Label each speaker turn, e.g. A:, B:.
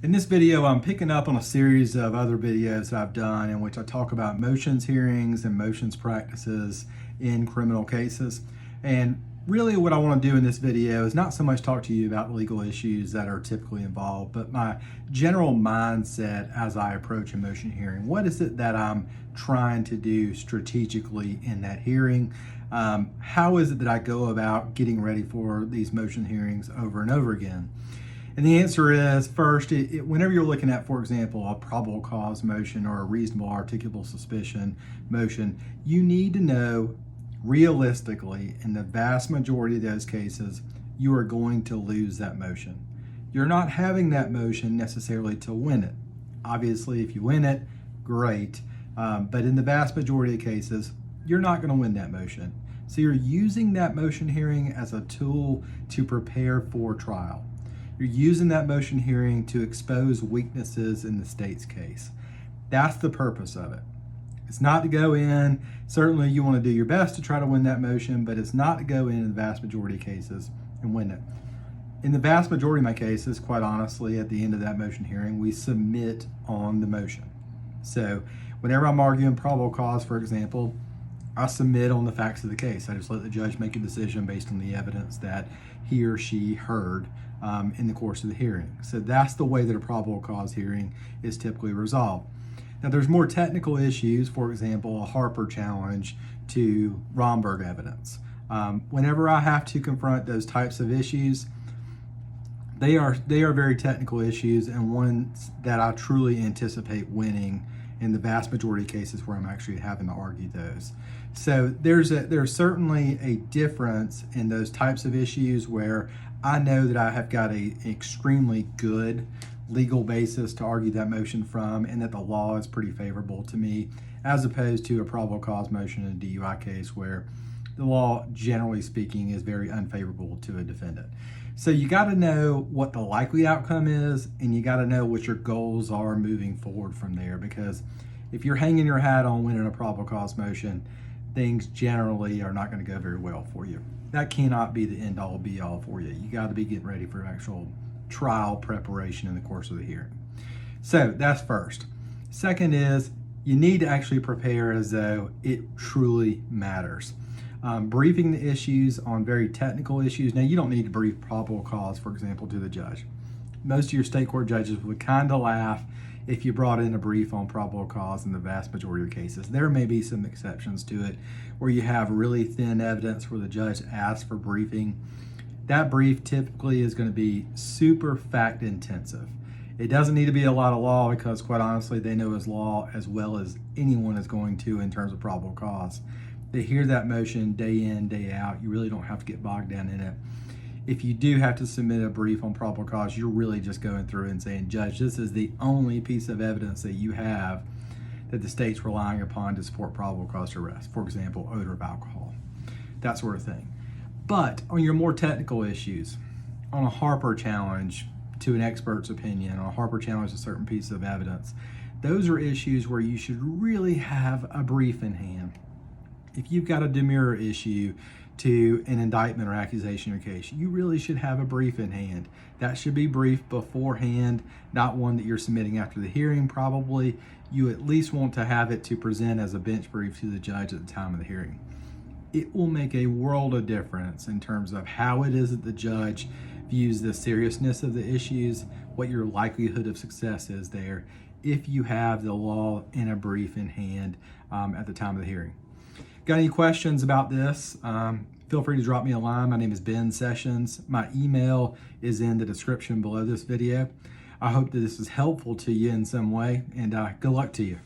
A: In this video, I'm picking up on a series of other videos that I've done in which I talk about motions hearings and motions practices in criminal cases. And really what I want to do in this video is not so much talk to you about legal issues that are typically involved, but my general mindset as I approach a motion hearing. What is it that I'm trying to do strategically in that hearing? How is it that I go about getting ready for these motion hearings over and over again? And the answer is, first, whenever you're looking at, for example, a probable cause motion or a reasonable articulable suspicion motion, you need to know realistically, in the vast majority of those cases, you are going to lose that motion. You're not having that motion necessarily to win it. Obviously, if you win it, great. But in the vast majority of cases, you're not going to win that motion. So you're using that motion hearing as a tool to prepare for trial. You're using that motion hearing to expose weaknesses in the state's case. That's the purpose of it. It's not to go in, certainly you want to do your best to try to win that motion, but it's not to go in the vast majority of cases and win it. In the vast majority of my cases, quite honestly, at the end of that motion hearing, we submit on the motion. So whenever I'm arguing probable cause, for example, I submit on the facts of the case. I just let the judge make a decision based on the evidence that he or she heard in the course of the hearing. So that's the way that a probable cause hearing is typically resolved. Now there's more technical issues, for example, a Harper challenge to Romberg evidence. Whenever I have to confront those types of issues, they are very technical issues and ones that I truly anticipate winning in the vast majority of cases where I'm actually having to argue those. So there's certainly a difference in those types of issues where I know that I have got an extremely good legal basis to argue that motion from, and that the law is pretty favorable to me, as opposed to a probable cause motion in a DUI case where the law, generally speaking, is very unfavorable to a defendant. So you got to know what the likely outcome is, and you got to know what your goals are moving forward from there, because if you're hanging your hat on winning a probable cause motion, things generally are not going to go very well for you. That cannot be the end all be all for you. You got to be getting ready for actual trial preparation in the course of the hearing. So that's first. Second is you need to actually prepare as though it truly matters. Briefing the issues on very technical issues. Now, you don't need to brief probable cause, for example, to the judge. Most of your state court judges would kind of laugh if you brought in a brief on probable cause in the vast majority of cases. There may be some exceptions to it where you have really thin evidence where the judge asks for briefing. That brief typically is going to be super fact intensive. It doesn't need to be a lot of law because, quite honestly, they know his law as well as anyone is going to in terms of probable cause. They hear that motion day in, day out. You really don't have to get bogged down in it. If you do have to submit a brief on probable cause, you're really just going through and saying, Judge, this is the only piece of evidence that you have that the state's relying upon to support probable cause to arrest. For example, odor of alcohol, that sort of thing. But on your more technical issues, on a Harper challenge to an expert's opinion, on a Harper challenge to a certain piece of evidence, those are issues where you should really have a brief in hand. If you've got a demurrer issue to an indictment or accusation in your case, you really should have a brief in hand. That should be briefed beforehand, not one that you're submitting after the hearing probably. You at least want to have it to present as a bench brief to the judge at the time of the hearing. It will make a world of difference in terms of how it is that the judge views the seriousness of the issues, what your likelihood of success is there, if you have the law in a brief in hand at the time of the hearing. Got any questions about this? Feel free to drop me a line. My name is Ben Sessions. My email is in the description below this video. I hope that this is helpful to you in some way, and good luck to you.